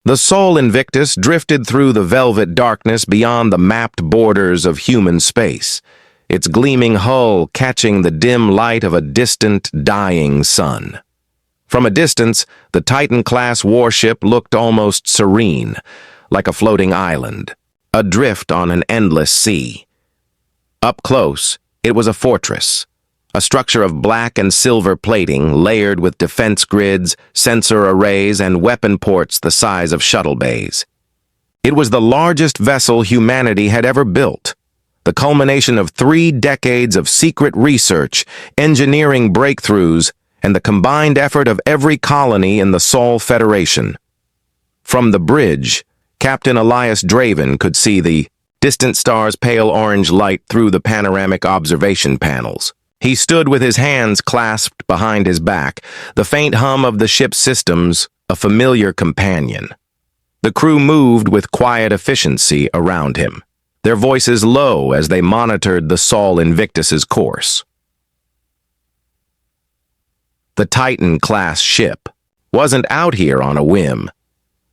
The Sol Invictus drifted through the velvet darkness beyond the mapped borders of human space, its gleaming hull catching the dim light of a distant, dying sun. From a distance, the Titan-class warship looked almost serene, like a floating island, adrift on an endless sea. Up close, it was a fortress, a structure of black and silver plating layered with defense grids, sensor arrays, and weapon ports the size of shuttle bays. It was the largest vessel humanity had ever built, the culmination of 3 decades of secret research, engineering breakthroughs, and the combined effort of every colony in the Sol Federation. From the bridge, Captain Elias Draven could see the distant star's pale orange light through the panoramic observation panels. He stood with his hands clasped behind his back, the faint hum of the ship's systems a familiar companion. The crew moved with quiet efficiency around him, their voices low as they monitored the Sol Invictus's course. The Titan-class ship wasn't out here on a whim.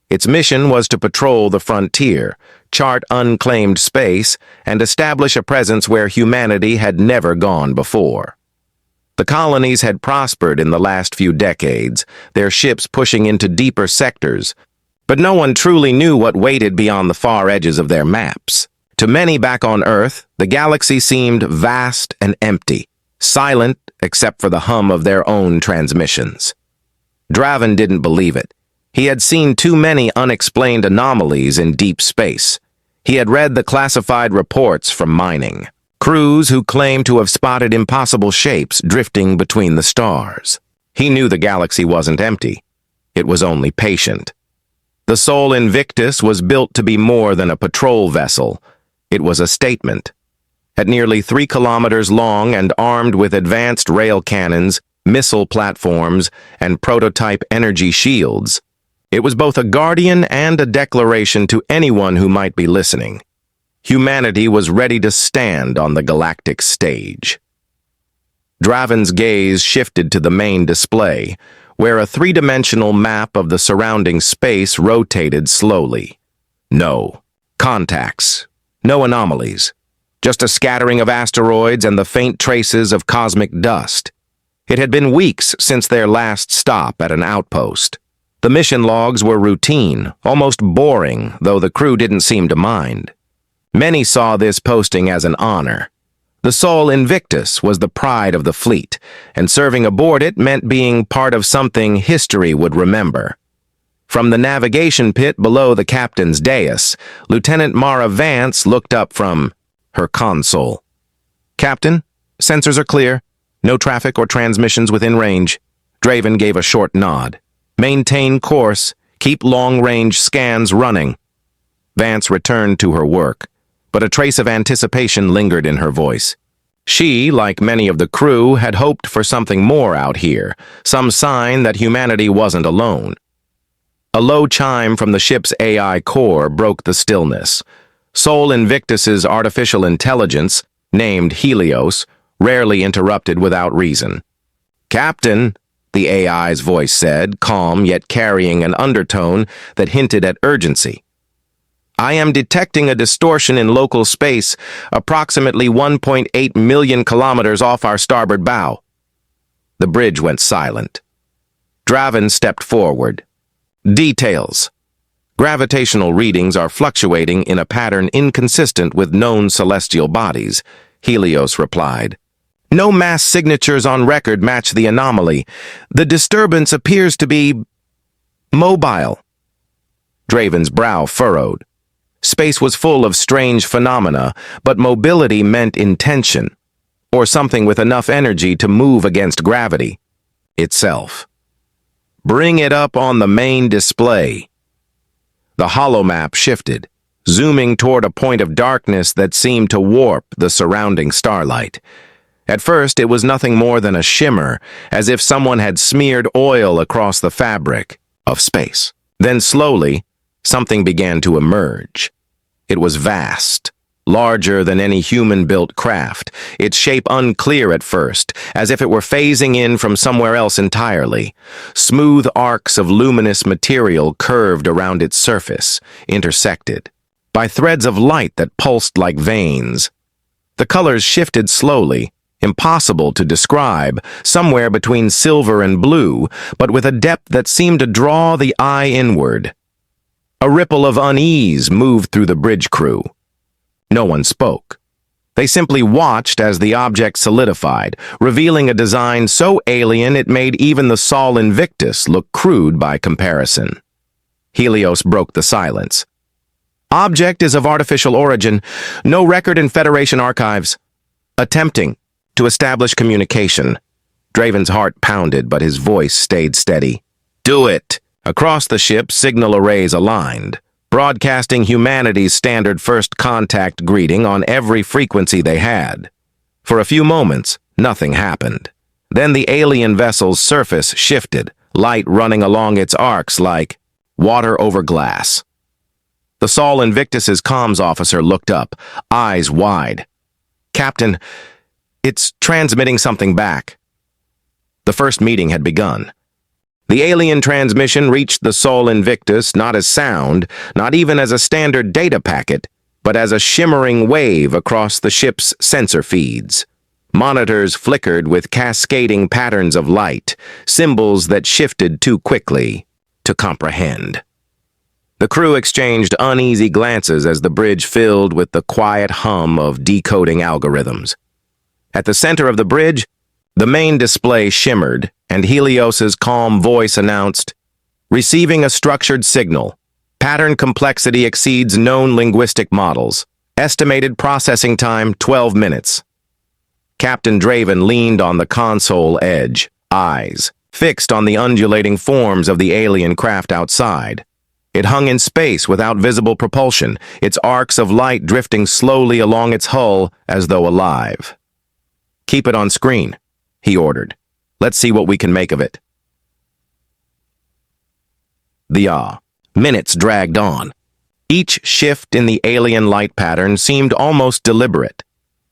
Its mission was to patrol the frontier, chart unclaimed space, and establish a presence where humanity had never gone before. The colonies had prospered in the last few decades, their ships pushing into deeper sectors, but no one truly knew what waited beyond the far edges of their maps. To many back on Earth, the galaxy seemed vast and empty, silent except for the hum of their own transmissions. Draven didn't believe it. He had seen too many unexplained anomalies in deep space. He had read the classified reports from mining, crews who claimed to have spotted impossible shapes drifting between the stars. He knew the galaxy wasn't empty. It was only patient. The Sol Invictus was built to be more than a patrol vessel. It was a statement. At nearly 3 kilometers long and armed with advanced rail cannons, missile platforms, and prototype energy shields, it was both a guardian and a declaration to anyone who might be listening. Humanity was ready to stand on the galactic stage. Draven's gaze shifted to the main display, where a 3-dimensional map of the surrounding space rotated slowly. No contacts, no anomalies, just a scattering of asteroids and the faint traces of cosmic dust. It had been weeks since their last stop at an outpost. The mission logs were routine, almost boring, though the crew didn't seem to mind. Many saw this posting as an honor. The Sol Invictus was the pride of the fleet, and serving aboard it meant being part of something history would remember. From the navigation pit below the captain's dais, Lieutenant Mara Vance looked up from her console. "Captain, sensors are clear. No traffic or transmissions within range." Draven gave a short nod. "Maintain course. Keep long-range scans running." Vance returned to her work, but a trace of anticipation lingered in her voice. She, like many of the crew, had hoped for something more out here, some sign that humanity wasn't alone. A low chime from the ship's AI core broke the stillness. Sol Invictus's artificial intelligence, named Helios, rarely interrupted without reason. "Captain," the AI's voice said, calm yet carrying an undertone that hinted at urgency. "I am detecting a distortion in local space approximately 1.8 million kilometers off our starboard bow." The bridge went silent. Draven stepped forward. "Details. Gravitational readings are fluctuating in a pattern inconsistent with known celestial bodies," Helios replied. "No mass signatures on record match the anomaly. The disturbance appears to be mobile." Draven's brow furrowed. Space was full of strange phenomena, but mobility meant intention, or something with enough energy to move against gravity itself. "Bring it up on the main display." The holomap shifted, zooming toward a point of darkness that seemed to warp the surrounding starlight. At first, it was nothing more than a shimmer, as if someone had smeared oil across the fabric of space. Then slowly, something began to emerge. It was vast, larger than any human-built craft, its shape unclear at first, as if it were phasing in from somewhere else entirely. Smooth arcs of luminous material curved around its surface, intersected by threads of light that pulsed like veins. The colors shifted slowly, impossible to describe, somewhere between silver and blue, but with a depth that seemed to draw the eye inward. A ripple of unease moved through the bridge crew. No one spoke. They simply watched as the object solidified, revealing a design so alien it made even the Sol Invictus look crude by comparison. Helios broke the silence. Object is of artificial origin, no record in Federation archives. Attempting to establish communication. Draven's heart pounded, but his voice stayed steady. Do it! Across the ship, signal arrays aligned, broadcasting humanity's standard first contact greeting on every frequency they had. For a few moments, nothing happened. Then the alien vessel's surface shifted, light running along its arcs like water over glass. The Sol Invictus's comms officer looked up, eyes wide. Captain, it's transmitting something back. The first meeting had begun. The alien transmission reached the Sol Invictus not as sound, not even as a standard data packet, but as a shimmering wave across the ship's sensor feeds. Monitors flickered with cascading patterns of light, symbols that shifted too quickly to comprehend. The crew exchanged uneasy glances as the bridge filled with the quiet hum of decoding algorithms. At the center of the bridge, the main display shimmered, and Helios's calm voice announced, "Receiving a structured signal. Pattern complexity exceeds known linguistic models. Estimated processing time 12 minutes. Captain Draven leaned on the console edge, eyes fixed on the undulating forms of the alien craft outside. It hung in space without visible propulsion, its arcs of light drifting slowly along its hull as though alive. "Keep it on screen," he ordered. "Let's see what we can make of it." The minutes dragged on. Each shift in the alien light pattern seemed almost deliberate.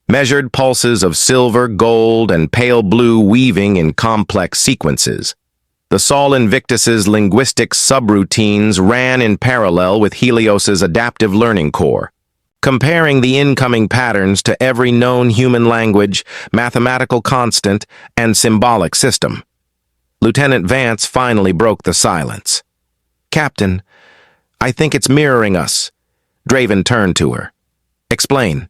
Measured pulses of silver, gold, and pale blue weaving in complex sequences. The Sol Invictus's linguistic subroutines ran in parallel with Helios's adaptive learning core, comparing the incoming patterns to every known human language, mathematical constant, and symbolic system. Lieutenant Vance finally broke the silence. "Captain, I think it's mirroring us." Draven turned to her. "Explain."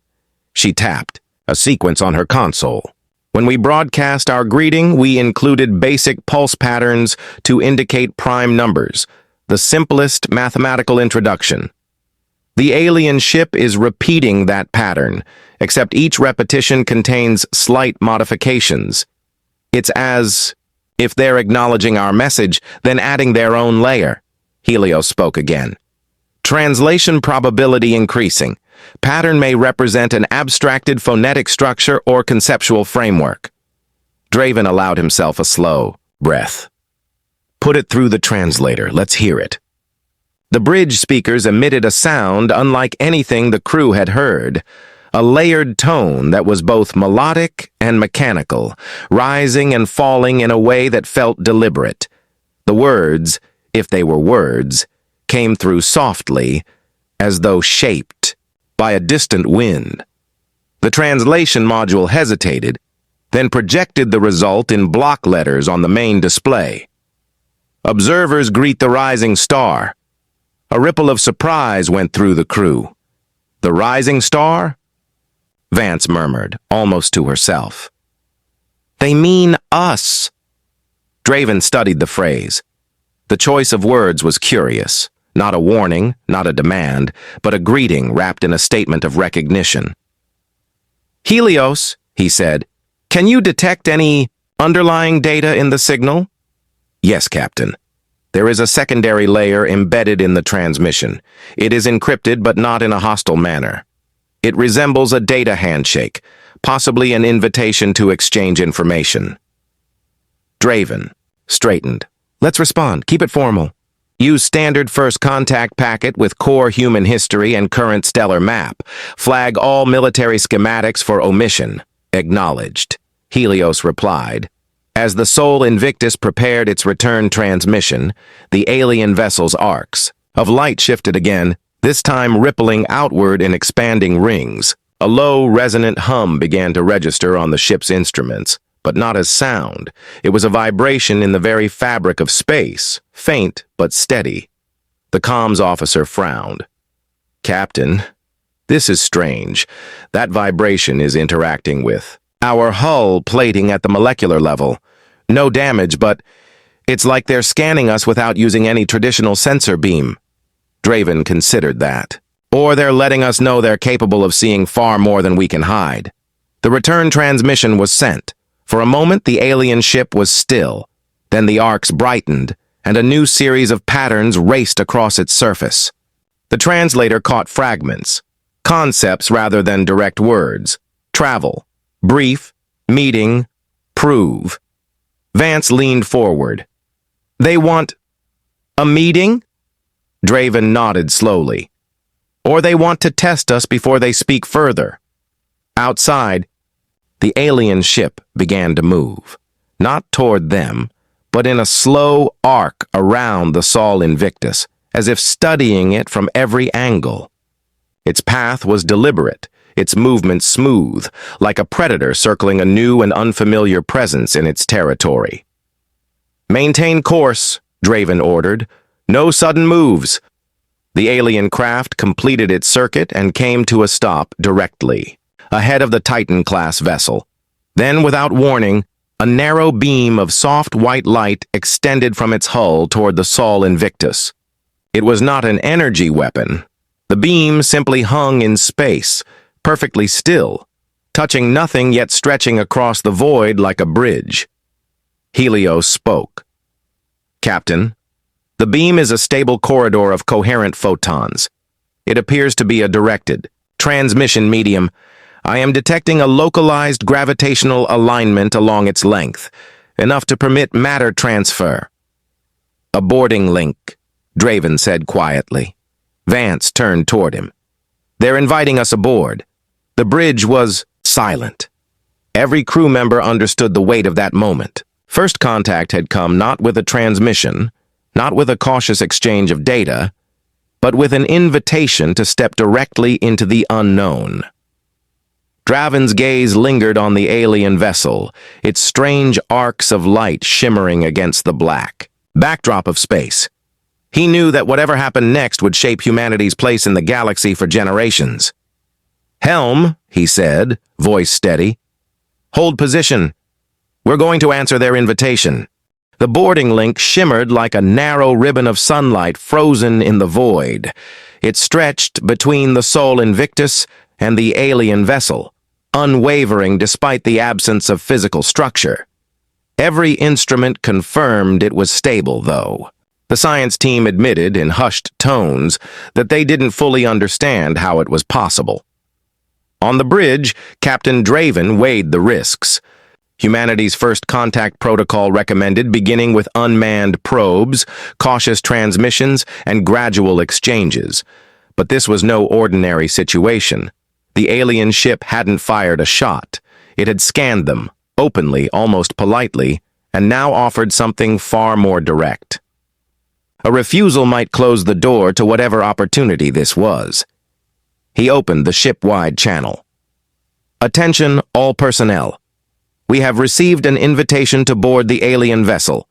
She tapped, a sequence on her console. "When we broadcast our greeting, we included basic pulse patterns to indicate prime numbers, the simplest mathematical introduction. The alien ship is repeating that pattern, except each repetition contains slight modifications. It's as if they're acknowledging our message, then adding their own layer." Helios spoke again. "Translation probability increasing. Pattern may represent an abstracted phonetic structure or conceptual framework." Draven allowed himself a slow breath. "Put it through the translator. Let's hear it." The bridge speakers emitted a sound unlike anything the crew had heard, a layered tone that was both melodic and mechanical, rising and falling in a way that felt deliberate. The words, if they were words, came through softly, as though shaped by a distant wind. The translation module hesitated, then projected the result in block letters on the main display. "Observers greet the rising star." A ripple of surprise went through the crew. "The rising star?" Vance murmured, almost to herself. "They mean us." Draven studied the phrase. The choice of words was curious. Not a warning, not a demand, but a greeting wrapped in a statement of recognition. "Helios," he said, "can you detect any underlying data in the signal?" "Yes, Captain. There is a secondary layer embedded in the transmission. It is encrypted but not in a hostile manner. It resembles a data handshake, possibly an invitation to exchange information." Draven straightened. "Let's respond. Keep it formal." Use standard first contact packet with core human history and current stellar map. Flag all military schematics for omission. Acknowledged. Helios replied. As the Sol Invictus prepared its return transmission, the alien vessel's arcs of light shifted again, this time rippling outward in expanding rings. A low, resonant hum began to register on the ship's instruments, but not as sound. It was a vibration in the very fabric of space, faint but steady. The comms officer frowned. Captain, this is strange. That vibration is interacting with our hull plating at the molecular level. No damage, but it's like they're scanning us without using any traditional sensor beam. Draven considered that. Or they're letting us know they're capable of seeing far more than we can hide. The return transmission was sent. For a moment, the alien ship was still. Then the arcs brightened, and a new series of patterns raced across its surface. The translator caught fragments, concepts rather than direct words. Travel, brief, meeting, prove. Vance leaned forward. They want a meeting? Draven nodded slowly. Or they want to test us before they speak further. Outside, the alien ship began to move, not toward them, but in a slow arc around the Sol Invictus, as if studying it from every angle. Its path was deliberate, its movement smooth, like a predator circling a new and unfamiliar presence in its territory. Maintain course, Draven ordered. No sudden moves. The alien craft completed its circuit and came to a stop directly, ahead of the Titan-class vessel. Then, without warning, a narrow beam of soft white light extended from its hull toward the Sol Invictus. It was not an energy weapon. The beam simply hung in space, perfectly still, touching nothing yet stretching across the void like a bridge. Helios spoke. Captain, the beam is a stable corridor of coherent photons. It appears to be a directed, transmission medium. I am detecting a localized gravitational alignment along its length, enough to permit matter transfer. A boarding link, Draven said quietly. Vance turned toward him. They're inviting us aboard. The bridge was silent. Every crew member understood the weight of that moment. First contact had come not with a transmission, not with a cautious exchange of data, but with an invitation to step directly into the unknown. Draven's gaze lingered on the alien vessel, its strange arcs of light shimmering against the black backdrop of space. He knew that whatever happened next would shape humanity's place in the galaxy for generations. Helm, he said, voice steady. Hold position. We're going to answer their invitation. The boarding link shimmered like a narrow ribbon of sunlight frozen in the void. It stretched between the Sol Invictus and the alien vessel, unwavering despite the absence of physical structure. Every instrument confirmed it was stable, though. The science team admitted in hushed tones that they didn't fully understand how it was possible. On the bridge, Captain Draven weighed the risks. Humanity's first contact protocol recommended beginning with unmanned probes, cautious transmissions, and gradual exchanges. But this was no ordinary situation. The alien ship hadn't fired a shot. It had scanned them, openly, almost politely, and now offered something far more direct. A refusal might close the door to whatever opportunity this was. He opened the ship-wide channel. Attention, all personnel. We have received an invitation to board the alien vessel.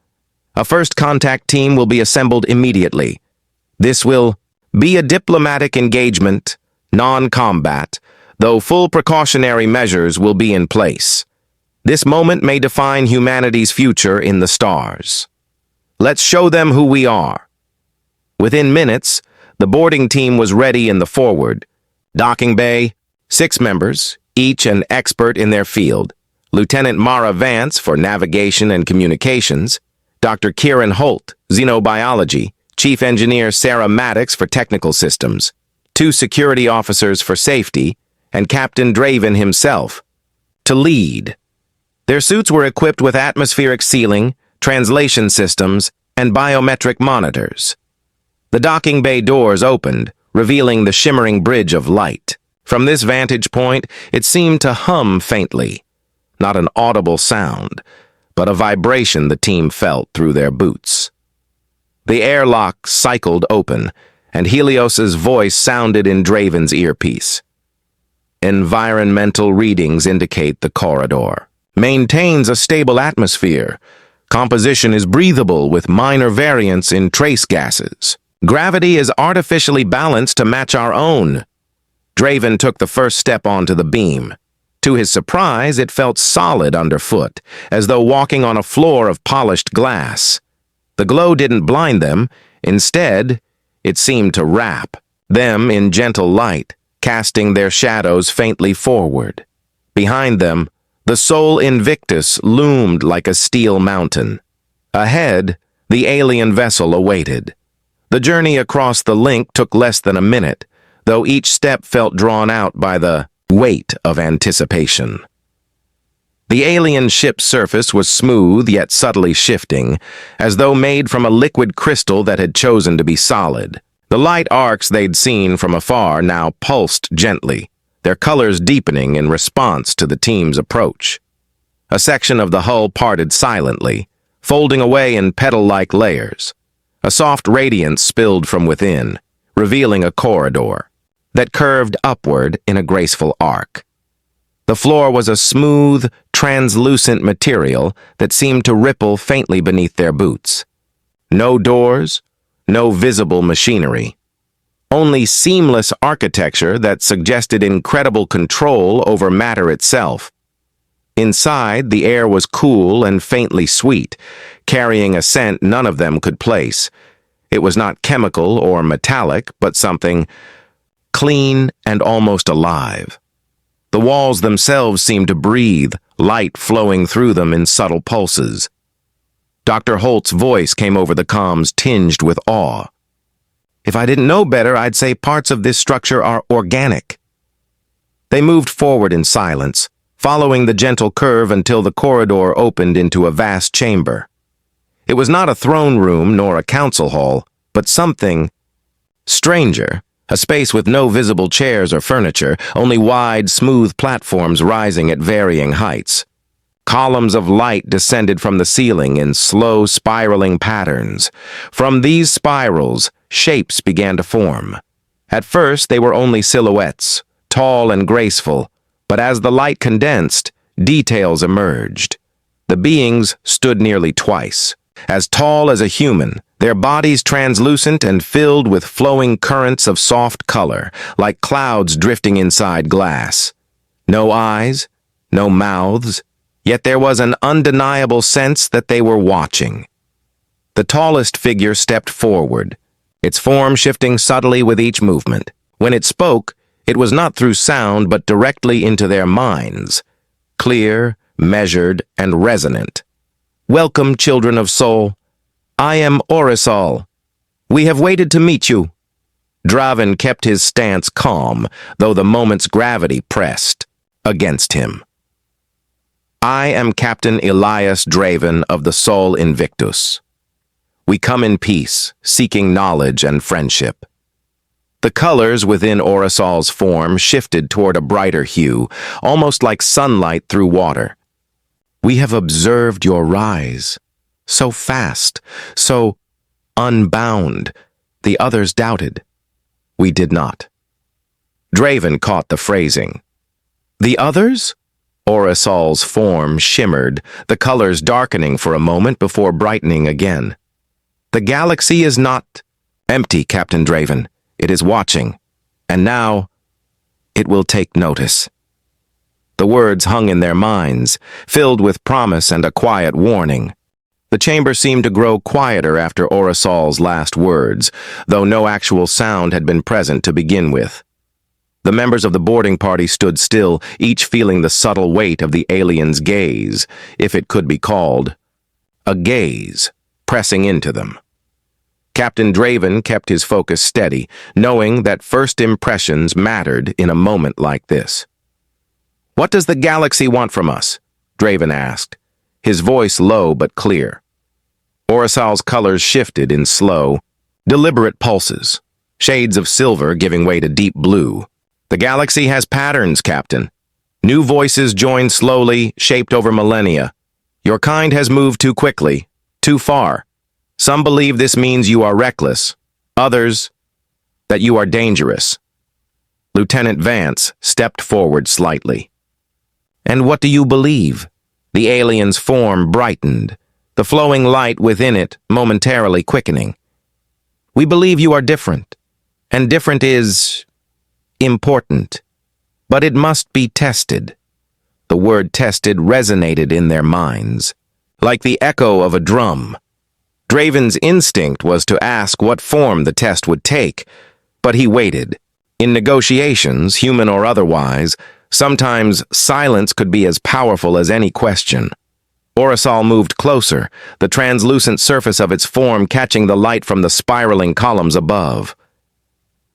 A first contact team will be assembled immediately. This will be a diplomatic engagement, non-combat, though full precautionary measures will be in place. This moment may define humanity's future in the stars. Let's show them who we are. Within minutes, the boarding team was ready in the forward. Docking bay, 6 members, each an expert in their field. Lieutenant Mara Vance for navigation and communications, Dr. Kieran Holt, xenobiology, Chief Engineer Sarah Maddox for technical systems, 2 security officers for safety, and Captain Draven himself, to lead. Their suits were equipped with atmospheric sealing, translation systems, and biometric monitors. The docking bay doors opened, revealing the shimmering bridge of light. From this vantage point, it seemed to hum faintly. Not an audible sound, but a vibration the team felt through their boots. The airlock cycled open, and Helios's voice sounded in Draven's earpiece. Environmental readings indicate the corridor maintains a stable atmosphere. Composition is breathable with minor variance in trace gases. Gravity is artificially balanced to match our own. Draven took the first step onto the beam. To his surprise, it felt solid underfoot, as though walking on a floor of polished glass. The glow didn't blind them. Instead, it seemed to wrap them in gentle light, casting their shadows faintly forward. Behind them, the Sol Invictus loomed like a steel mountain. Ahead, the alien vessel awaited. The journey across the link took less than a minute, though each step felt drawn out by the weight of anticipation. The alien ship's surface was smooth yet subtly shifting, as though made from a liquid crystal that had chosen to be solid. The light arcs they'd seen from afar now pulsed gently, their colors deepening in response to the team's approach. A section of the hull parted silently, folding away in petal-like layers. A soft radiance spilled from within, revealing a corridor that curved upward in a graceful arc. The floor was a smooth, translucent material that seemed to ripple faintly beneath their boots. No doors, no visible machinery. Only seamless architecture that suggested incredible control over matter itself. Inside, the air was cool and faintly sweet, carrying a scent none of them could place. It was not chemical or metallic, but something clean and almost alive. The walls themselves seemed to breathe, light flowing through them in subtle pulses. Dr. Holt's voice came over the comms tinged with awe. If I didn't know better, I'd say parts of this structure are organic. They moved forward in silence, following the gentle curve until the corridor opened into a vast chamber. It was not a throne room nor a council hall, but something stranger, a space with no visible chairs or furniture, only wide, smooth platforms rising at varying heights. Columns of light descended from the ceiling in slow, spiraling patterns. From these spirals, shapes began to form. At first, they were only silhouettes, tall and graceful, but as the light condensed, details emerged. The beings stood nearly twice, as tall as a human, their bodies translucent and filled with flowing currents of soft color, like clouds drifting inside glass. No eyes, no mouths, yet there was an undeniable sense that they were watching. The tallest figure stepped forward, its form shifting subtly with each movement. When it spoke, it was not through sound but directly into their minds, clear, measured, and resonant. "Welcome, children of Sol. I am Orisol. We have waited to meet you." Draven kept his stance calm, though the moment's gravity pressed against him. "I am Captain Elias Draven of the Sol Invictus. We come in peace, seeking knowledge and friendship." The colors within Orisol's form shifted toward a brighter hue, almost like sunlight through water. "We have observed your rise. So fast, so unbound." The others doubted. We did not. Draven caught the phrasing. "The others?" Orisol's form shimmered, the colors darkening for a moment before brightening again. "The galaxy is not empty, Captain Draven. It is watching, and now it will take notice." The words hung in their minds, filled with promise and a quiet warning. The chamber seemed to grow quieter after Orisol's last words, though no actual sound had been present to begin with. The members of the boarding party stood still, each feeling the subtle weight of the alien's gaze, if it could be called a gaze, pressing into them. Captain Draven kept his focus steady, knowing that first impressions mattered in a moment like this. "What does the galaxy want from us?" Draven asked, his voice low but clear. Orisol's colors shifted in slow, Deliberate pulses, shades of silver giving way to deep blue. The galaxy has patterns, Captain. New voices join slowly, shaped over millennia. Your kind has moved too quickly, too far. Some believe this means you are reckless. Others, that you are dangerous. Lieutenant Vance stepped forward slightly. And what do you believe? The alien's form brightened, the flowing light within it momentarily quickening. We believe you are different, and different is important. But it must be tested. The word tested resonated in their minds, like the echo of a drum. Draven's instinct was to ask what form the test would take, but he waited. In negotiations, human or otherwise, sometimes silence could be as powerful as any question. Orcsal moved closer, the translucent surface of its form catching the light from the spiraling columns above.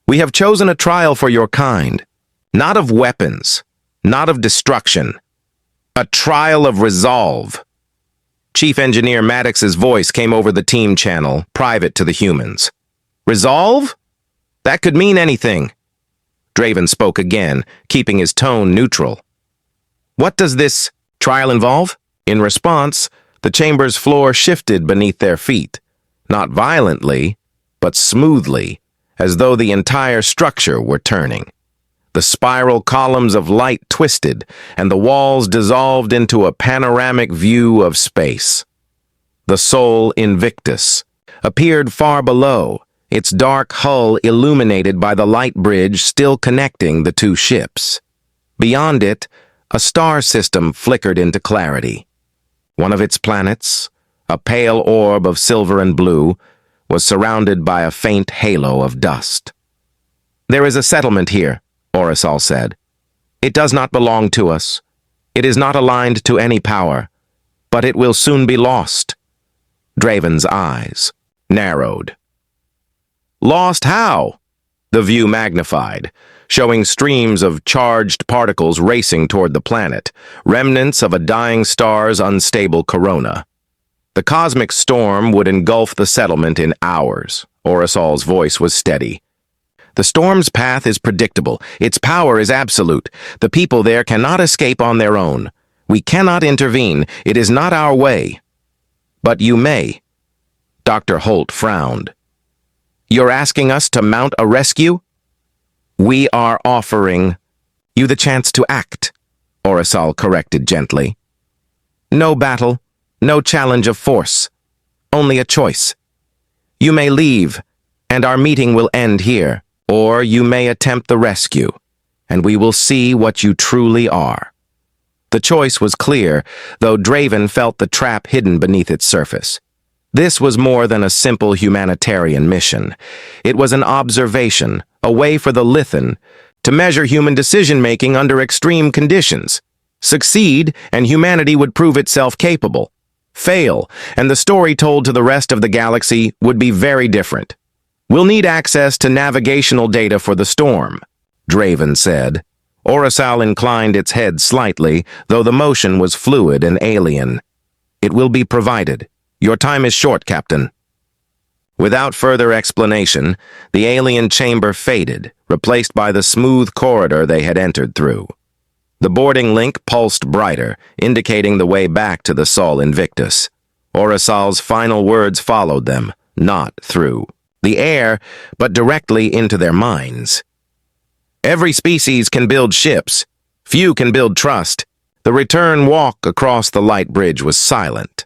We have chosen a trial for your kind, not of weapons, not of destruction. A trial of resolve. Chief Engineer Maddox's voice came over the team channel, private to the humans. Resolve? That could mean anything. Draven spoke again, keeping his tone neutral. What does this trial involve? In response, the chamber's floor shifted beneath their feet, not violently, but smoothly, as though the entire structure were turning. The spiral columns of light twisted, and the walls dissolved into a panoramic view of space. The Sol Invictus appeared far below, its dark hull illuminated by the light bridge still connecting the two ships. Beyond it, a star system flickered into clarity. One of its planets, a pale orb of silver and blue, was surrounded by a faint halo of dust. There is a settlement here, Orcsal said. It does not belong to us. It is not aligned to any power, but it will soon be lost. Draven's eyes narrowed. Lost how? The view magnified, showing streams of charged particles racing toward the planet, remnants of a dying star's unstable corona. The cosmic storm would engulf the settlement in hours. Orcsal's voice was steady. The storm's path is predictable. Its power is absolute. The people there cannot escape on their own. We cannot intervene. It is not our way. But you may. Dr. Holt frowned. You're asking us to mount a rescue? We are offering you the chance to act, Orcsal corrected gently. No battle, no challenge of force, only a choice. You may leave, and our meeting will end here, or you may attempt the rescue, and we will see what you truly are. The choice was clear, though Draven felt the trap hidden beneath its surface. This was more than a simple humanitarian mission. It was an observation, a way for the Lithan to measure human decision-making under extreme conditions. Succeed, and humanity would prove itself capable. Fail, and the story told to the rest of the galaxy would be very different. We'll need access to navigational data for the storm, Draven said. Orcsal inclined its head slightly, though the motion was fluid and alien. It will be provided. Your time is short, Captain. Without further explanation, the alien chamber faded, replaced by the smooth corridor they had entered through. The boarding link pulsed brighter, indicating the way back to the Sol Invictus. Orcsal's final words followed them, not through the air, but directly into their minds. Every species can build ships. Few can build trust. The return walk across the light bridge was silent.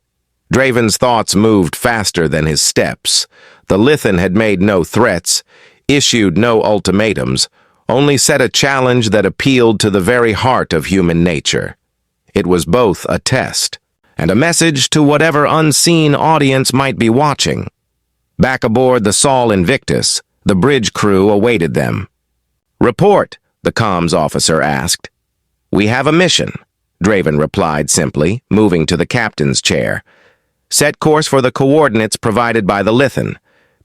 Draven's thoughts moved faster than his steps. The Lithan had made no threats, issued no ultimatums, only set a challenge that appealed to the very heart of human nature. It was both a test and a message to whatever unseen audience might be watching. Back aboard the Sol Invictus, the bridge crew awaited them. Report, the comms officer asked. We have a mission, Draven replied simply, moving to the captain's chair. Set course for the coordinates provided by the Lithan.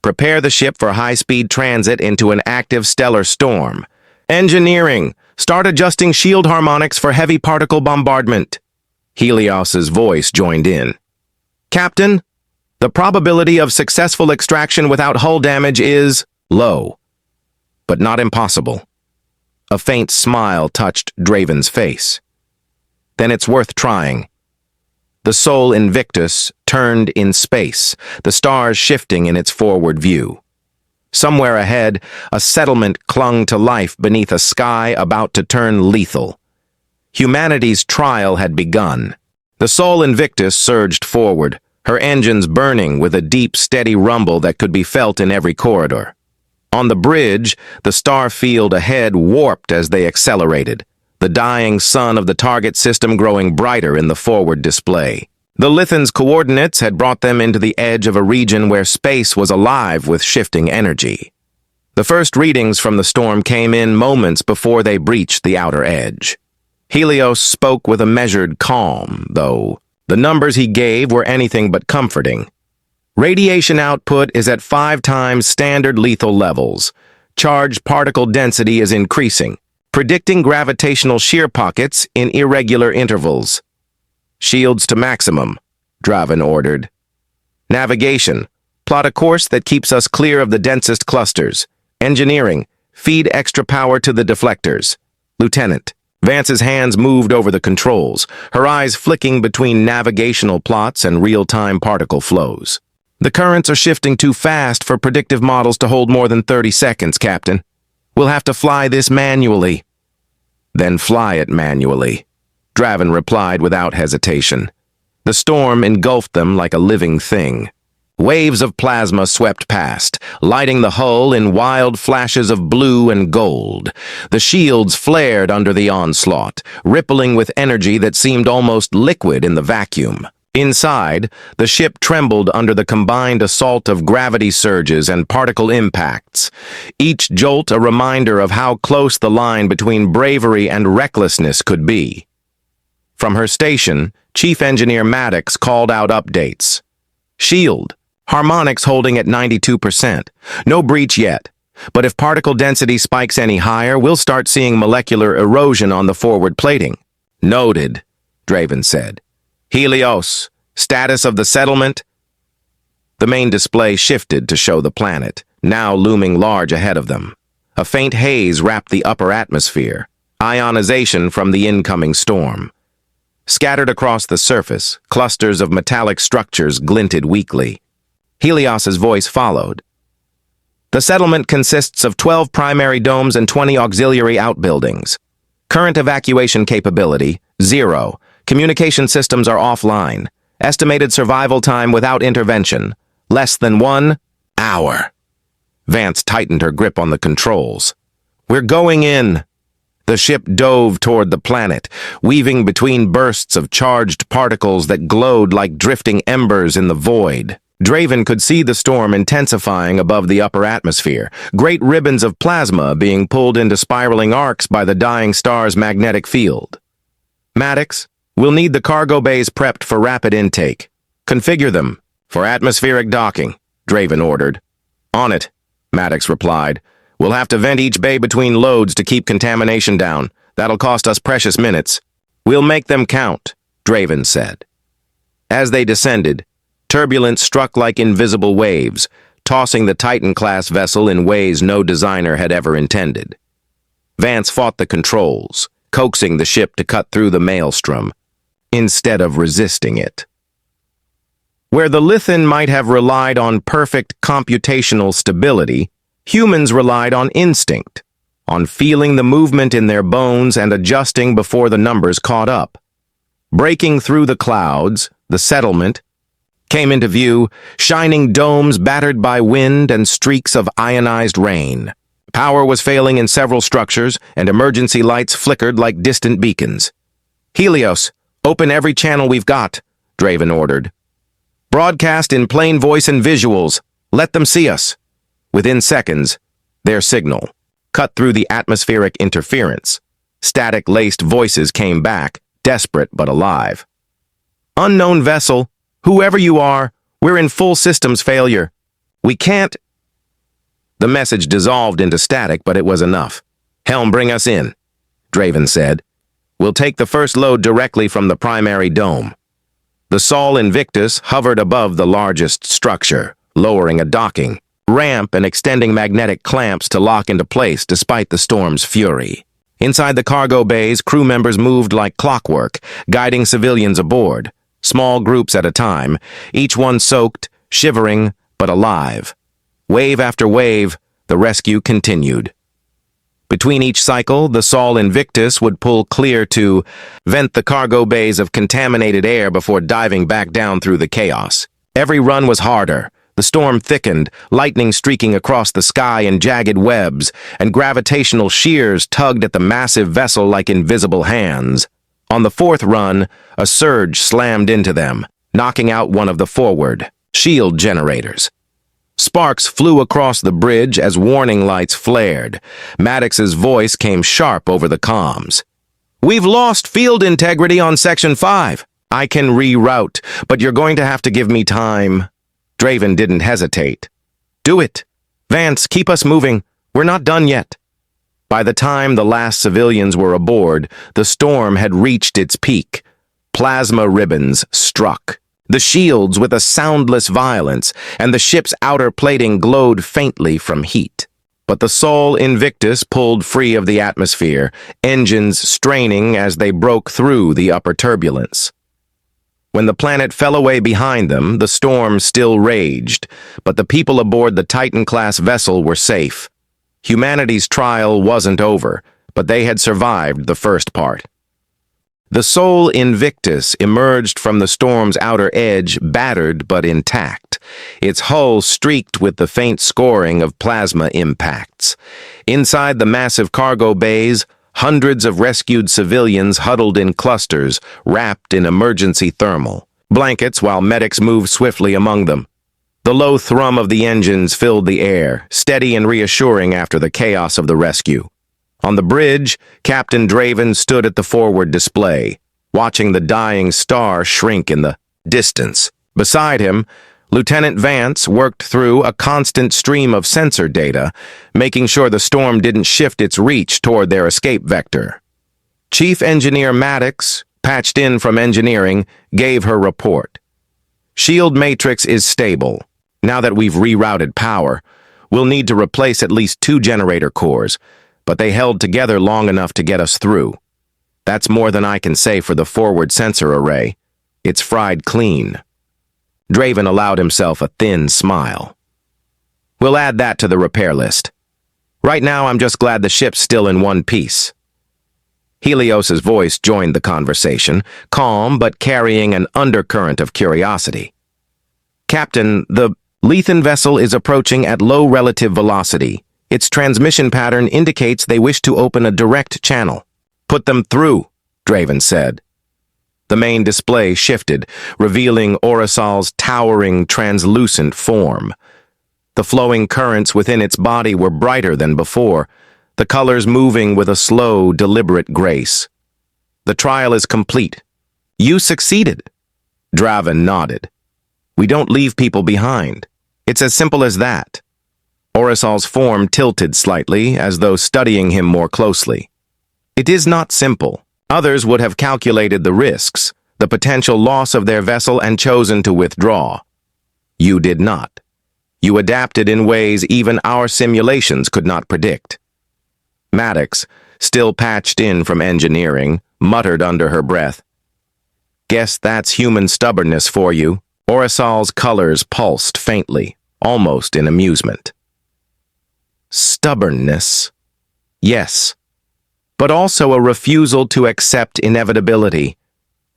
Prepare the ship for high-speed transit into an active stellar storm. Engineering, start adjusting shield harmonics for heavy particle bombardment. Helios's voice joined in. Captain? The probability of successful extraction without hull damage is low, but not impossible. A faint smile touched Draven's face. Then it's worth trying. The Sol Invictus turned in space, the stars shifting in its forward view. Somewhere ahead, a settlement clung to life beneath a sky about to turn lethal. Humanity's trial had begun. The Sol Invictus surged forward, her engines burning with a deep, steady rumble that could be felt in every corridor. On the bridge, the star field ahead warped as they accelerated, the dying sun of the target system growing brighter in the forward display. The Lithin's coordinates had brought them into the edge of a region where space was alive with shifting energy. The first readings from the storm came in moments before they breached the outer edge. Helios spoke with a measured calm, though the numbers he gave were anything but comforting. Radiation output is at 5 times standard lethal levels. Charged particle density is increasing, predicting gravitational shear pockets in irregular intervals. Shields to maximum, Draven ordered. Navigation, plot a course that keeps us clear of the densest clusters. Engineering, feed extra power to the deflectors. Lieutenant. Vance's hands moved over the controls, her eyes flicking between navigational plots and real-time particle flows. The currents are shifting too fast for predictive models to hold more than 30 seconds, Captain. We'll have to fly this manually. Then fly it manually, Draven replied without hesitation. The storm engulfed them like a living thing. Waves of plasma swept past, lighting the hull in wild flashes of blue and gold. The shields flared under the onslaught, rippling with energy that seemed almost liquid in the vacuum. Inside, the ship trembled under the combined assault of gravity surges and particle impacts, each jolt a reminder of how close the line between bravery and recklessness could be. From her station, Chief Engineer Maddox called out updates. Shield, harmonics holding at 92%. No breach yet, but if particle density spikes any higher, we'll start seeing molecular erosion on the forward plating. Noted, Draven said. Helios, status of the settlement? The main display shifted to show the planet, now looming large ahead of them. A faint haze wrapped the upper atmosphere, ionization from the incoming storm. Scattered across the surface, clusters of metallic structures glinted weakly. Helios's voice followed. The settlement consists of 12 primary domes and 20 auxiliary outbuildings. Current evacuation capability, 0. Communication systems are offline. Estimated survival time without intervention, less than 1 hour. Vance tightened her grip on the controls. We're going in. The ship dove toward the planet, weaving between bursts of charged particles that glowed like drifting embers in the void. Draven could see the storm intensifying above the upper atmosphere, great ribbons of plasma being pulled into spiraling arcs by the dying star's magnetic field. Maddox, we'll need the cargo bays prepped for rapid intake. Configure them for atmospheric docking, Draven ordered. On it, Maddox replied. We'll have to vent each bay between loads to keep contamination down. That'll cost us precious minutes. We'll make them count, Draven said. As they descended, turbulence struck like invisible waves, tossing the Titan-class vessel in ways no designer had ever intended. Vance fought the controls, coaxing the ship to cut through the maelstrom, instead of resisting it. Where the Lithin might have relied on perfect computational stability, humans relied on instinct, on feeling the movement in their bones and adjusting before the numbers caught up. Breaking through the clouds, the settlement came into view, shining domes battered by wind and streaks of ionized rain. Power was failing in several structures, and emergency lights flickered like distant beacons. Helios, open every channel we've got, Draven ordered. Broadcast in plain voice and visuals. Let them see us. Within seconds, their signal cut through the atmospheric interference. Static-laced voices came back, desperate but alive. Unknown vessel, whoever you are, we're in full systems failure. We can't... The message dissolved into static, but it was enough. Helm, bring us in, Draven said. We'll take the first load directly from the primary dome. The Sol Invictus hovered above the largest structure, lowering a docking ramp and extending magnetic clamps to lock into place despite the storm's fury. Inside the cargo bays, crew members moved like clockwork, guiding civilians aboard, small groups at a time, each one soaked, shivering, but alive. Wave after wave, the rescue continued. Between each cycle, the Sol Invictus would pull clear to vent the cargo bays of contaminated air before diving back down through the chaos. Every run was harder. The storm thickened, lightning streaking across the sky in jagged webs, and gravitational shears tugged at the massive vessel like invisible hands. On the fourth run, a surge slammed into them, knocking out one of the forward shield generators. Sparks flew across the bridge as warning lights flared. Maddox's voice came sharp over the comms. "We've lost field integrity on Section 5. I can reroute, but you're going to have to give me time." Draven didn't hesitate. "Do it. Vance, keep us moving. We're not done yet." By the time the last civilians were aboard, the storm had reached its peak. Plasma ribbons struck. The shields with a soundless violence, and the ship's outer plating glowed faintly from heat. But the Sol Invictus pulled free of the atmosphere, engines straining as they broke through the upper turbulence. When the planet fell away behind them, the storm still raged, but the people aboard the Titan-class vessel were safe. Humanity's trial wasn't over, but they had survived the first part. The Sol Invictus emerged from the storm's outer edge, battered but intact, its hull streaked with the faint scoring of plasma impacts. Inside the massive cargo bays, hundreds of rescued civilians huddled in clusters, wrapped in emergency thermal blankets while medics moved swiftly among them. The low thrum of the engines filled the air, steady and reassuring after the chaos of the rescue. On the bridge, Captain Draven stood at the forward display, watching the dying star shrink in the distance. Beside him, Lieutenant Vance worked through a constant stream of sensor data, making sure the storm didn't shift its reach toward their escape vector. Chief Engineer Maddox, patched in from engineering, gave her report. "Shield matrix is stable. Now that we've rerouted power, we'll need to replace at least 2 generator cores, but they held together long enough to get us through. That's more than I can say for the forward sensor array. It's fried clean." Draven allowed himself a thin smile. "We'll add that to the repair list. Right now, I'm just glad the ship's still in one piece." Helios's voice joined the conversation, calm but carrying an undercurrent of curiosity. "Captain, the Lethan vessel is approaching at low relative velocity. Its transmission pattern indicates they wish to open a direct channel." "Put them through," Draven said. The main display shifted, revealing Orisol's towering, translucent form. The flowing currents within its body were brighter than before, the colors moving with a slow, deliberate grace. "The trial is complete. You succeeded." Draven nodded. "We don't leave people behind. It's as simple as that." Orisol's form tilted slightly, as though studying him more closely. "It is not simple. Others would have calculated the risks, the potential loss of their vessel, and chosen to withdraw. You did not. You adapted in ways even our simulations could not predict." Maddox, still patched in from engineering, muttered under her breath. "Guess that's human stubbornness for you." Orisol's colors pulsed faintly, almost in amusement. "Stubbornness? Yes. But also a refusal to accept inevitability.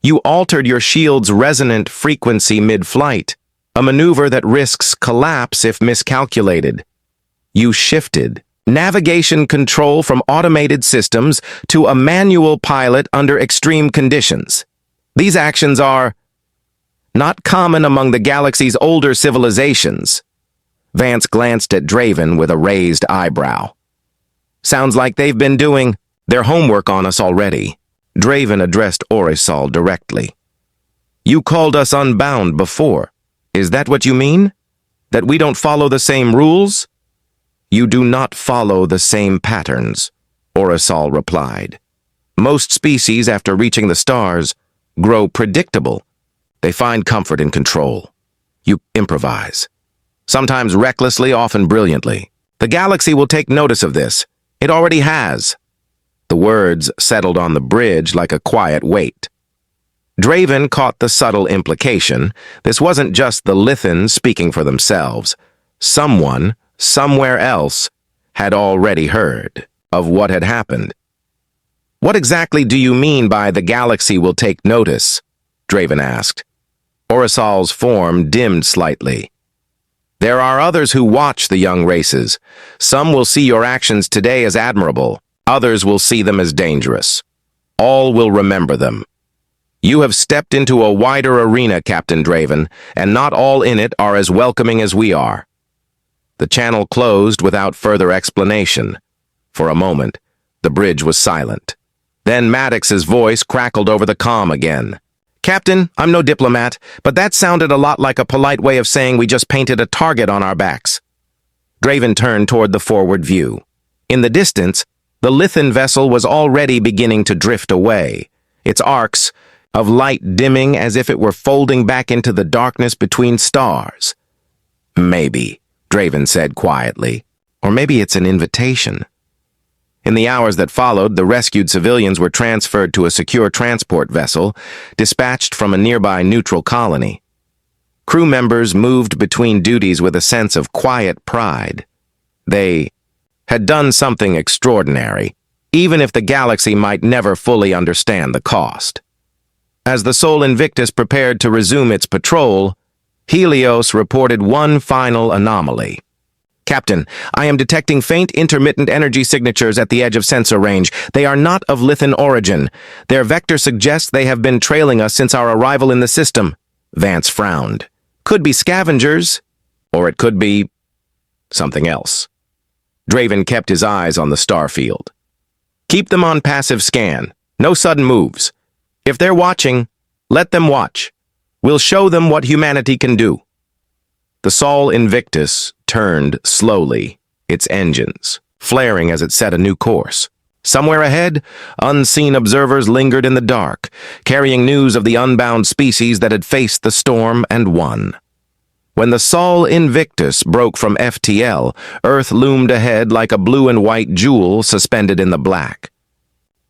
You altered your shield's resonant frequency mid-flight, a maneuver that risks collapse if miscalculated. You shifted navigation control from automated systems to a manual pilot under extreme conditions. These actions are not common among the galaxy's older civilizations." Vance glanced at Draven with a raised eyebrow. "Sounds like they've been doing their homework on us already." Draven addressed Orisol directly. "You called us unbound before. Is that what you mean? That we don't follow the same rules?" "You do not follow the same patterns," Orisol replied. "Most species, after reaching the stars, grow predictable. They find comfort in control. You improvise. Sometimes recklessly, often brilliantly. The galaxy will take notice of this. It already has. The words settled on the bridge like a quiet weight. Draven caught the subtle implication. This wasn't just the Lithans speaking for themselves. Someone, somewhere else, had already heard of what had happened. "What exactly do you mean by the galaxy will take notice?" Draven asked. Orisol's form dimmed slightly. "There are others who watch the young races. Some will see your actions today as admirable. Others will see them as dangerous. All will remember them. You have stepped into a wider arena, Captain Draven, and not all in it are as welcoming as we are." The channel closed without further explanation. For a moment, the bridge was silent. Then Maddox's voice crackled over the comm again. "Captain, I'm no diplomat, but that sounded a lot like a polite way of saying we just painted a target on our backs." Draven turned toward the forward view. In the distance, the Lithan vessel was already beginning to drift away, its arcs of light dimming as if it were folding back into the darkness between stars. "Maybe," Draven said quietly. "Or maybe it's an invitation." In the hours that followed, the rescued civilians were transferred to a secure transport vessel, dispatched from a nearby neutral colony. Crew members moved between duties with a sense of quiet pride. They had done something extraordinary, even if the galaxy might never fully understand the cost. As the Sol Invictus prepared to resume its patrol, Helios reported one final anomaly. "Captain, I am detecting faint intermittent energy signatures at the edge of sensor range. They are not of Lithan origin. Their vector suggests they have been trailing us since our arrival in the system." Vance frowned. "Could be scavengers, or it could be something else." Draven kept his eyes on the starfield. "Keep them on passive scan. No sudden moves. If they're watching, let them watch. We'll show them what humanity can do." The Sol Invictus turned slowly, its engines flaring as it set a new course. Somewhere ahead, unseen observers lingered in the dark, carrying news of the unbound species that had faced the storm and won. When the Sol Invictus broke from FTL, Earth loomed ahead like a blue and white jewel suspended in the black.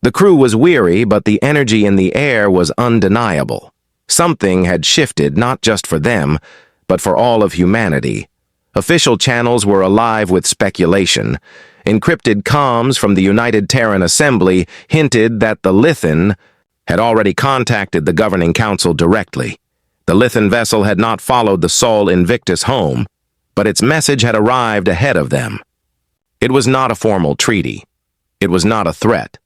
The crew was weary, but the energy in the air was undeniable. Something had shifted not just for them, but for all of humanity. Official channels were alive with speculation. Encrypted comms from the United Terran Assembly hinted that the Lithan had already contacted the Governing Council directly. The Lithan vessel had not followed the Sol Invictus home, but its message had arrived ahead of them. It was not a formal treaty. It was not a threat.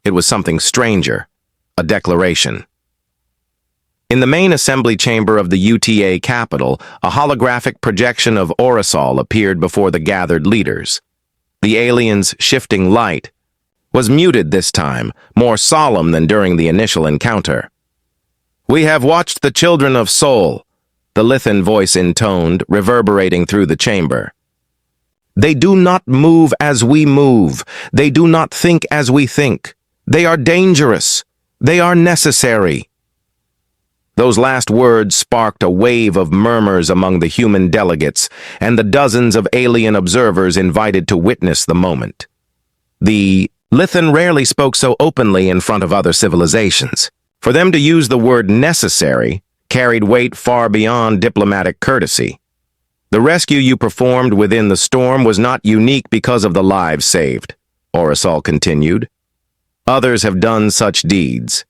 It was something stranger, a declaration. In the main assembly chamber of the UTA capital, a holographic projection of Orisol appeared before the gathered leaders. The alien's shifting light was muted this time, more solemn than during the initial encounter. "We have watched the children of Sol," the Lithan voice intoned, reverberating through the chamber. "They do not move as we move. They do not think as we think. They are dangerous. They are necessary." Those last words sparked a wave of murmurs among the human delegates and the dozens of alien observers invited to witness the moment. The Lithan rarely spoke so openly in front of other civilizations. For them to use the word necessary carried weight far beyond diplomatic courtesy. "The rescue you performed within the storm was not unique because of the lives saved," Orisol continued. "Others have done such deeds.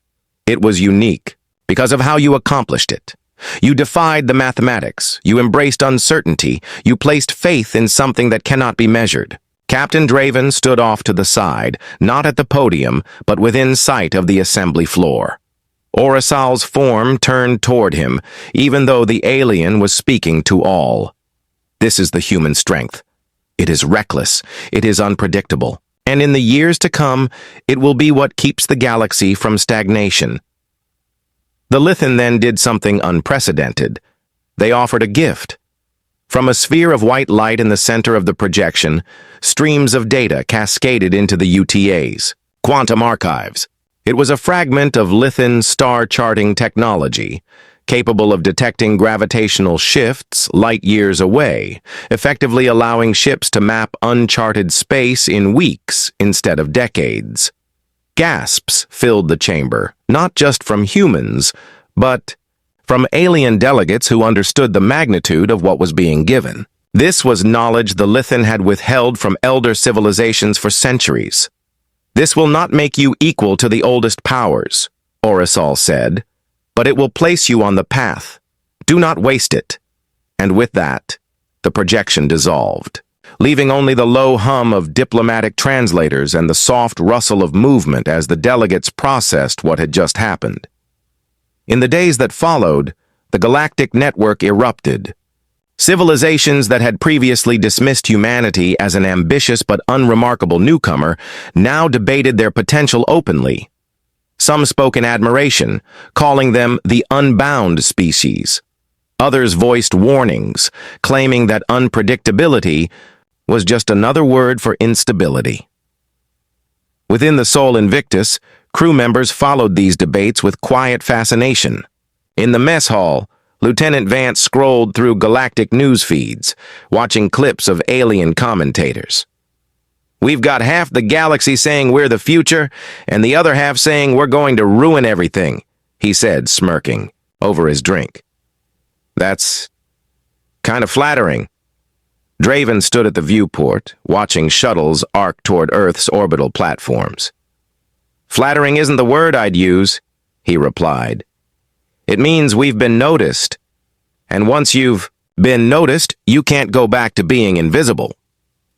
It was unique because of how you accomplished it. You defied the mathematics. You embraced uncertainty. You placed faith in something that cannot be measured." Captain Draven stood off to the side, not at the podium, but within sight of the assembly floor. Orisol's form turned toward him, even though the alien was speaking to all. "This is the human strength. It is reckless. It is unpredictable. And in the years to come, it will be what keeps the galaxy from stagnation." The Lithan then did something unprecedented. They offered a gift. From a sphere of white light in the center of the projection, streams of data cascaded into the UTA's quantum archives. It was a fragment of Lithan star charting technology, capable of detecting gravitational shifts light years away, effectively allowing ships to map uncharted space in weeks instead of decades. Gasps filled the chamber, not just from humans, but from alien delegates who understood the magnitude of what was being given. This was knowledge the Lithan had withheld from elder civilizations for centuries. "This will not make you equal to the oldest powers," Orysal said, "but it will place you on the path. Do not waste it." And with that, the projection dissolved, leaving only the low hum of diplomatic translators and the soft rustle of movement as the delegates processed what had just happened. In the days that followed, the Galactic network erupted. Civilizations that had previously dismissed humanity as an ambitious but unremarkable newcomer now debated their potential openly. Some spoke in admiration, calling them the unbound species. Others voiced warnings, claiming that unpredictability was just another word for instability. Within the Sol Invictus, crew members followed these debates with quiet fascination. In the mess hall, Lieutenant Vance scrolled through galactic news feeds, watching clips of alien commentators. "We've got half the galaxy saying we're the future, and the other half saying we're going to ruin everything," he said, smirking, over his drink. "That's kind of flattering." Draven stood at the viewport, watching shuttles arc toward Earth's orbital platforms. "Flattering isn't the word I'd use," he replied. "It means we've been noticed. And once you've been noticed, you can't go back to being invisible."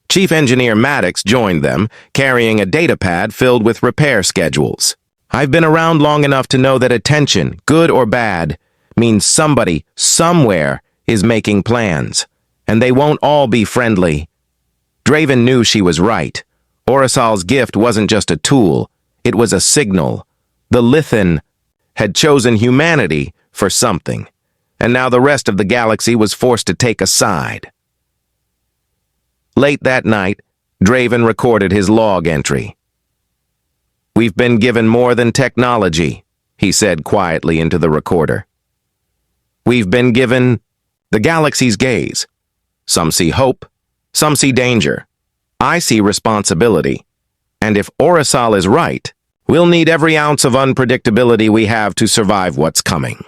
Chief Engineer Maddox joined them, carrying a datapad filled with repair schedules. "I've been around long enough to know that attention, good or bad, means somebody, somewhere, is making plans. And they won't all be friendly." Draven knew she was right. Orysal's gift wasn't just a tool, it was a signal. The Lithan had chosen humanity for something, and now the rest of the galaxy was forced to take a side. Late that night, Draven recorded his log entry. "We've been given more than technology," he said quietly into the recorder. "We've been given the galaxy's gaze. Some see hope, some see danger. I see responsibility. And if Orysal is right, we'll need every ounce of unpredictability we have to survive what's coming."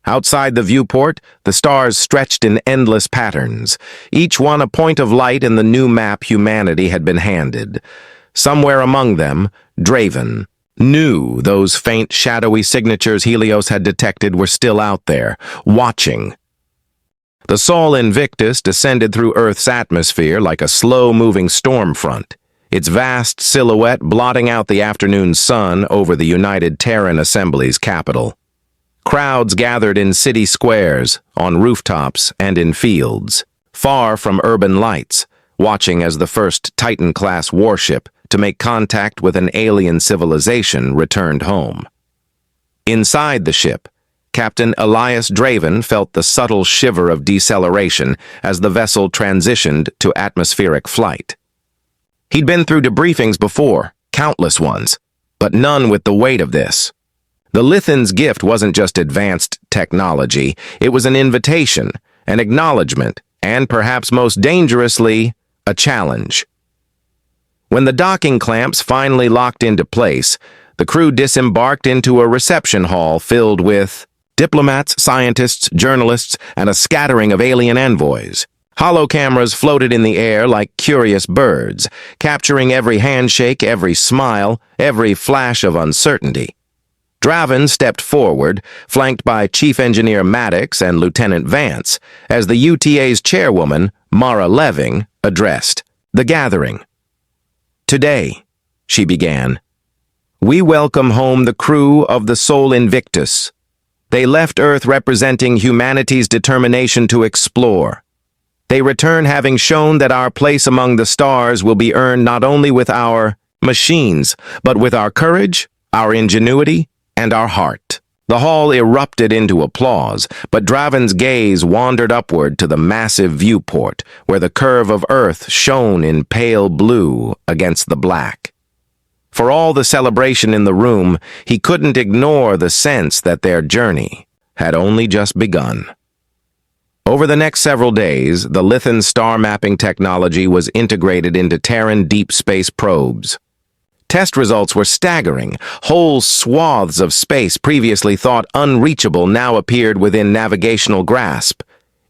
Outside the viewport, the stars stretched in endless patterns, each one a point of light in the new map humanity had been handed. Somewhere among them, Draven knew those faint, shadowy signatures Helios had detected were still out there, watching. The Sol Invictus descended through Earth's atmosphere like a slow-moving storm front, its vast silhouette blotting out the afternoon sun over the United Terran Assembly's capital. Crowds gathered in city squares, on rooftops, and in fields, far from urban lights, watching as the first Titan-class warship to make contact with an alien civilization returned home. Inside the ship, Captain Elias Draven felt the subtle shiver of deceleration as the vessel transitioned to atmospheric flight. He'd been through debriefings before, countless ones, but none with the weight of this. The Lithan's gift wasn't just advanced technology, it was an invitation, an acknowledgement, and perhaps most dangerously, a challenge. When the docking clamps finally locked into place, the crew disembarked into a reception hall filled with diplomats, scientists, journalists, and a scattering of alien envoys. Holo cameras floated in the air like curious birds, capturing every handshake, every smile, every flash of uncertainty. Draven stepped forward, flanked by Chief Engineer Maddox and Lieutenant Vance, as the UTA's chairwoman, Mara Leving, addressed the gathering. "Today," she began, "we welcome home the crew of the Sol Invictus. They left Earth representing humanity's determination to explore. They return having shown that our place among the stars will be earned not only with our machines, but with our courage, our ingenuity, and our heart." The hall erupted into applause, but Draven's gaze wandered upward to the massive viewport, where the curve of Earth shone in pale blue against the black. For all the celebration in the room, he couldn't ignore the sense that their journey had only just begun. Over the next several days, the Lithan star mapping technology was integrated into Terran deep space probes. Test results were staggering. Whole swaths of space previously thought unreachable now appeared within navigational grasp.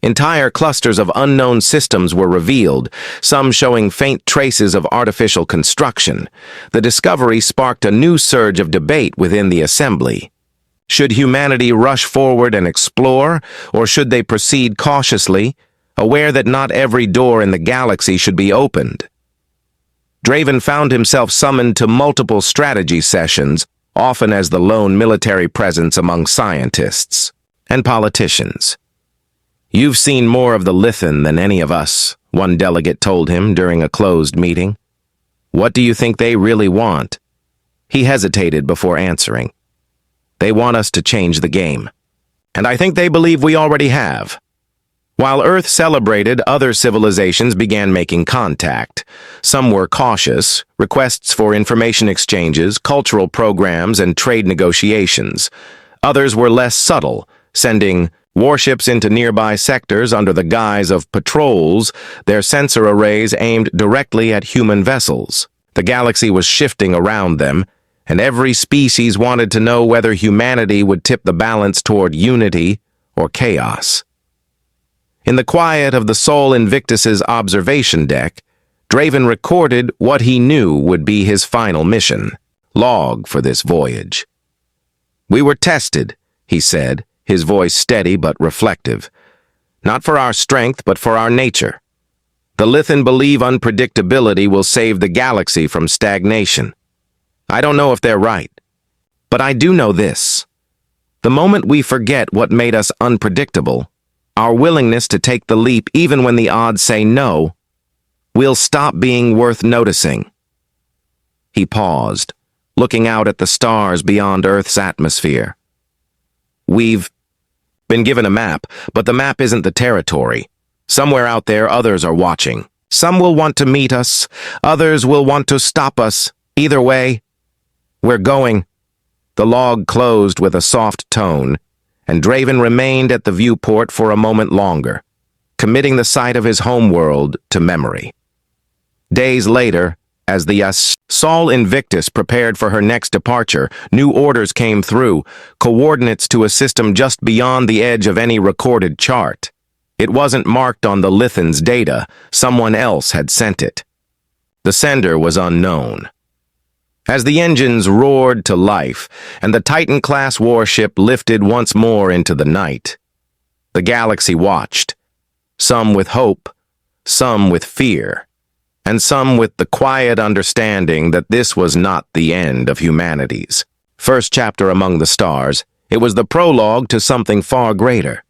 Entire clusters of unknown systems were revealed, some showing faint traces of artificial construction. The discovery sparked a new surge of debate within the assembly. Should humanity rush forward and explore, or should they proceed cautiously, aware that not every door in the galaxy should be opened? Draven found himself summoned to multiple strategy sessions, often as the lone military presence among scientists and politicians. "You've seen more of the Lithan than any of us," one delegate told him during a closed meeting. "What do you think they really want?" He hesitated before answering. "They want us to change the game. And I think they believe we already have." While Earth celebrated, other civilizations began making contact. Some were cautious, requests for information exchanges, cultural programs, and trade negotiations. Others were less subtle, sending warships into nearby sectors under the guise of patrols, their sensor arrays aimed directly at human vessels. The galaxy was shifting around them, and every species wanted to know whether humanity would tip the balance toward unity or chaos. In the quiet of the Sol Invictus's observation deck, Draven recorded what he knew would be his final mission, log for this voyage. "We were tested," he said, his voice steady but reflective. "Not for our strength, but for our nature. The Lithan believe unpredictability will save the galaxy from stagnation. I don't know if they're right, but I do know this. The moment we forget what made us unpredictable, our willingness to take the leap even when the odds say no, we'll stop being worth noticing." He paused, looking out at the stars beyond Earth's atmosphere. "We've been given a map, but the map isn't the territory. Somewhere out there, others are watching. Some will want to meet us, others will want to stop us. Either way, we're going." The log closed with a soft tone, and Draven remained at the viewport for a moment longer, committing the sight of his homeworld to memory. Days later, as the Sol Invictus prepared for her next departure, new orders came through, coordinates to a system just beyond the edge of any recorded chart. It wasn't marked on the Lithan's data. Someone else had sent it. The sender was unknown. As the engines roared to life and the Titan-class warship lifted once more into the night, the galaxy watched, some with hope, some with fear, and some with the quiet understanding that this was not the end of humanity's first chapter among the stars. It was the prologue to something far greater.